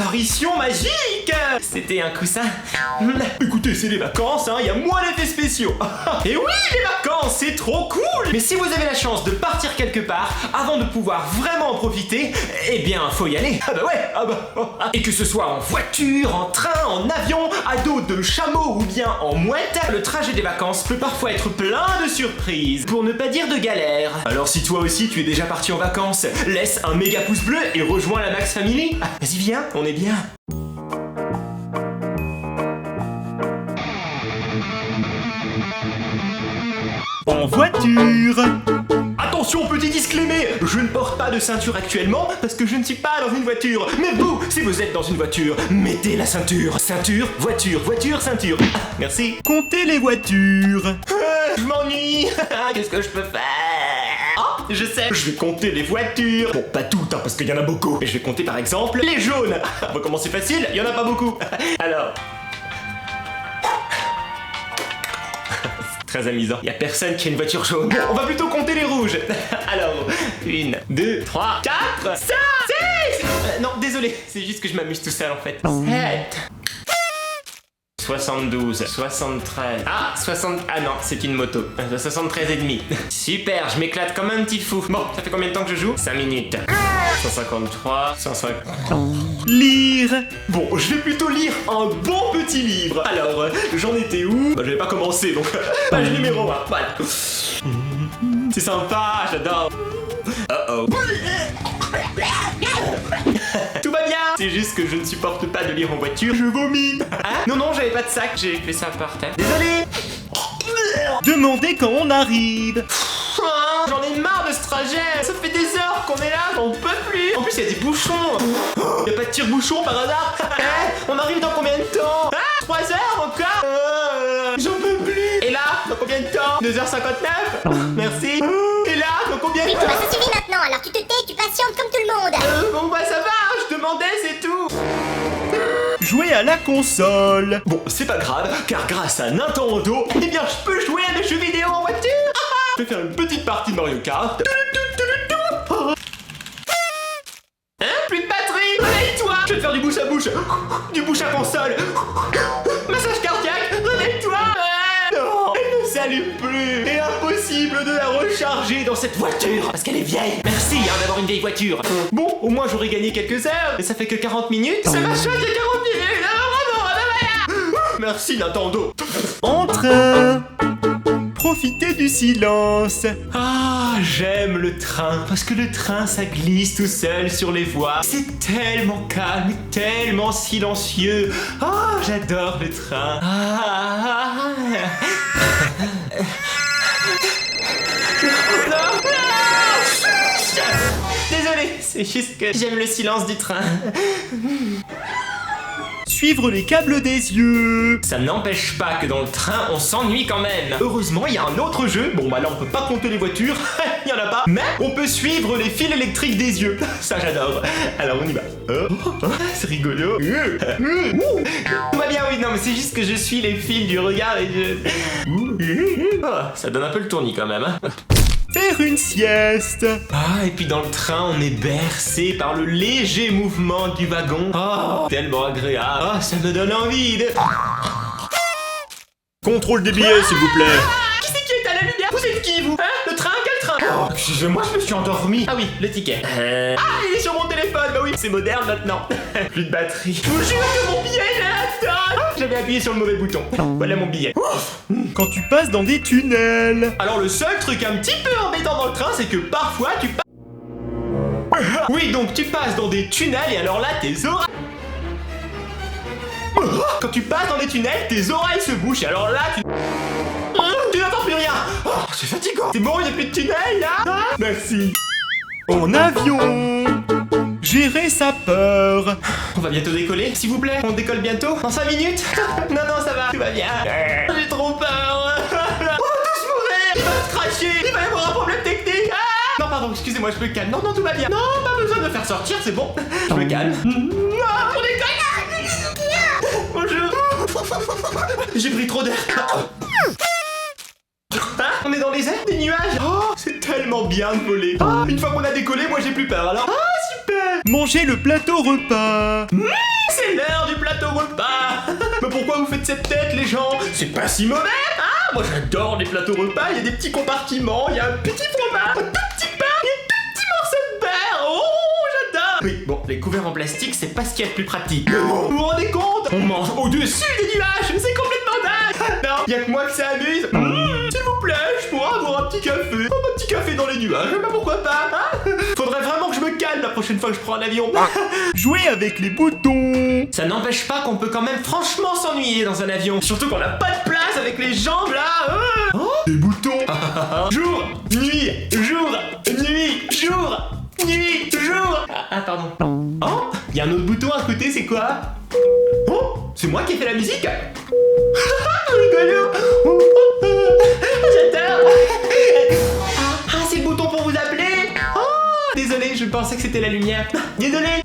apparition magique. C'était un coussin. Écoutez, c'est les vacances, hein, y a moins d'effets spéciaux. Et oui, les vacances, c'est trop cool. Mais si vous avez la chance de partir quelque part, avant de pouvoir vraiment en profiter, eh bien, faut y aller. Ah bah ouais, Et que ce soit en voiture, en train, en avion, à dos de chameau ou bien en mouette, le trajet des vacances peut parfois être plein de surprises, pour ne pas dire de galères. Alors si toi aussi tu es déjà parti en vacances, laisse un méga pouce bleu et rejoins la Max Family. Vas-y viens, on est bien. En voiture. Attention, petit disclaimer, je ne porte pas de ceinture actuellement parce que je ne suis pas dans une voiture. Mais vous, si vous êtes dans une voiture, mettez la ceinture. Ceinture, voiture, voiture, ceinture. Ah, merci. Comptez les voitures. Je m'ennuie. Qu'est-ce que je peux faire? Oh, je sais. Je vais compter les voitures. Bon, pas toutes, hein, parce qu'il y en a beaucoup. Mais je vais compter par exemple les jaunes. On va commencer facile, il y en a pas beaucoup. Alors... Très amusant. Y a personne qui a une voiture jaune. Bon, on va plutôt compter les rouges. Alors, 1, 2, 3, 4, 5, 6. Non, désolé, c'est juste que je m'amuse tout seul en fait. 7. 72, 73. Ah, 60. Ah non, c'est une moto. 73 et demi. Super, je m'éclate comme un petit fou. Bon, ça fait combien de temps que je joue? 5 minutes. 153, 150. Lire. Bon, je vais plutôt lire un bon petit livre. Alors, j'en étais où? Je vais pas commencer, donc page numéro 1. Voilà. C'est sympa, j'adore. Oh. Tout va bien. C'est juste que je ne supporte pas de lire en voiture. Je vomis. Hein? Non, j'avais pas de sac. J'ai fait ça par terre. Désolé. Demandez quand on arrive. J'en ai marre de ce trajet. Ça fait des heures qu'on est là, j'en peux plus. En plus, il y a des bouchons. Y a pas de tire-bouchon par hasard? On arrive dans combien de temps? 3 heures encore? J'en peux plus. Et là, dans combien de temps? 2h59. Merci. Et là, dans combien de temps? Oui, bah ça suffit maintenant, alors tu te tais, tu patientes comme tout le monde. Bon bah ça va, je demandais, c'est tout. Jouer à la console. Bon, c'est pas grave, car grâce à Nintendo, eh bien je peux jouer à des jeux vidéo en voiture. Je vais faire une petite partie de Mario Kart. Hein? Plus de batterie. Réveille-toi. Je vais te faire du bouche à bouche. Du bouche à console. Massage cardiaque. Réveille-toi. Non, elle ne s'allume plus. Et impossible de la recharger dans cette voiture parce qu'elle est vieille. Merci d'avoir une vieille voiture. Bon, au moins j'aurais gagné quelques heures. Mais ça fait que 40 minutes. Ça va changer 40 minutes. Merci Nintendo. Entre. Profitez du silence. Ah, j'aime le train. Parce que le train, ça glisse tout seul sur les voies. C'est tellement calme, tellement silencieux. Ah, j'adore le train. Désolé, c'est juste que j'aime le silence du train. Suivre les câbles des yeux. Ça n'empêche pas que dans le train, on s'ennuie quand même. Heureusement, il y a un autre jeu. Bon, bah là, on peut pas compter les voitures. Il y en a pas. Mais on peut suivre les fils électriques des yeux. Ça, j'adore. Alors, on y va. C'est rigolo. Tout va bien, oui. Non, mais c'est juste que je suis les fils du regard et ça donne un peu le tournis quand même, hein. Faire une sieste. Ah, et puis dans le train, on est bercé par le léger mouvement du wagon. Oh, tellement agréable. Ah, ça me donne envie de... Contrôle des billets, s'il vous plaît. Qui c'est qui est à la lumière? Vous êtes qui, vous? Hein? Le train? Quel train? Oh, excusez-moi, je me suis endormi. Ah oui, le ticket. Ah, il est sur mon téléphone. Bah oui, c'est moderne maintenant. Plus de batterie. Je vous jure que mon billet, il est là-dedans. J'avais appuyé sur le mauvais bouton. Voilà mon billet. Quand tu passes dans des tunnels. Alors le seul truc un petit peu embêtant dans le train, c'est que parfois tu passes... Oui, donc tu passes dans des tunnels et alors là, tes oreilles... Quand tu passes dans des tunnels, tes oreilles se bouchent et alors là, tu n'entends plus rien. Oh, c'est fatigant. C'est bon, il n'y a plus de tunnel là. Merci. En avion. Gérer sa peur. On va bientôt décoller, s'il vous plaît. On décolle bientôt. En 5 minutes. Non, ça va. Tout va bien. J'ai trop peur. On va tous mourir. Il va se cracher. Il va y avoir un problème technique. Non, pardon, excusez-moi, je me calme. Non, tout va bien. Non, pas besoin de me faire sortir, c'est bon. Je me calme. Non, on décolle. Bonjour. J'ai pris trop d'air. On est dans les airs, des nuages. Oh, c'est tellement bien de voler. Une fois qu'on a décollé, moi j'ai plus peur alors. Ah, super. Manger le plateau repas. C'est l'heure du plateau repas. Mais pourquoi vous faites cette tête, les gens? C'est pas si mauvais, hein? Moi j'adore les plateaux repas, il y a des petits compartiments, il y a un petit fromage, un tout petit pain, et un tout petit morceau de beurre. Oh, j'adore. Oui, bon, les couverts en plastique, c'est pas ce qu'il y a de plus pratique. Mais bon, vous vous rendez compte? On mange au-dessus des nuages, c'est complètement dingue. Non, y a que moi que ça amuse. S'il vous plaît, je pourrais avoir un petit café. Un petit café dans les nuages, bah pourquoi pas, hein? Faudrait vraiment que je me calme la prochaine fois que je prends un avion. Jouer avec les boutons. Ça n'empêche pas qu'on peut quand même franchement s'ennuyer dans un avion. Surtout qu'on n'a pas de place avec les jambes là. Des boutons. Jour, nuit, jour, nuit, jour, nuit, jour. Ah, pardon. Oh, il y a un autre bouton à côté, c'est quoi? Oh, c'est moi qui ai fait la musique. Rigolo. J'adore. Ah, c'est le bouton pour vous appeler. Oh, désolé, je pensais que c'était la lumière. Désolé.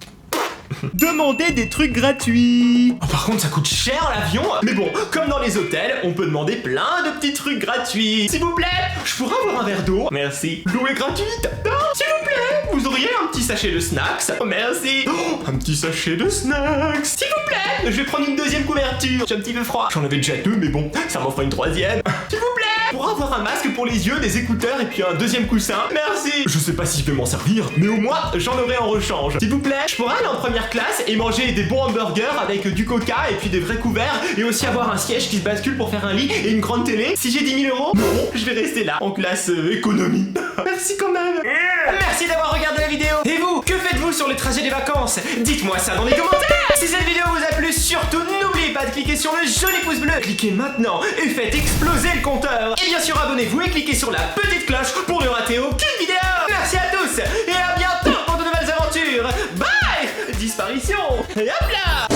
Demander des trucs gratuits. Oh, par contre, ça coûte cher l'avion. Mais bon, comme dans les hôtels, on peut demander plein de petits trucs gratuits. S'il vous plaît, je pourrais avoir un verre d'eau? Merci. L'eau est gratuite. Non, s'il vous plaît, vous auriez un petit sachet de snacks? Oh, merci. Oh, un petit sachet de snacks. S'il vous plaît, je vais prendre une deuxième couverture. J'ai un petit peu froid. J'en avais déjà deux, mais bon, ça m'en fera une troisième. S'il vous plaît, pour avoir un masque pour les yeux, des écouteurs et puis un deuxième coussin. Merci. Je sais pas si je vais m'en servir, mais au moins, j'en aurai en rechange. S'il vous plaît, je pourrais aller en première classe et manger des bons hamburgers avec du coca et puis des vrais couverts et aussi avoir un siège qui se bascule pour faire un lit et une grande télé. Si j'ai 10 000 €, non, je vais rester là, en classe économie. Merci quand même. Merci d'avoir regardé la vidéo. Et vous, que faites-vous sur les trajets des vacances? Dites-moi ça dans les commentaires. Si cette vidéo vous a plu, surtout n'oubliez pas de cliquer sur le joli pouce bleu. Cliquez maintenant et faites exploser le compteur. Et bien sûr, abonnez-vous et cliquez sur la petite cloche pour ne rater aucune vidéo. Merci à tous et à bientôt pour de nouvelles aventures. Bye. Disparition. Et hop là.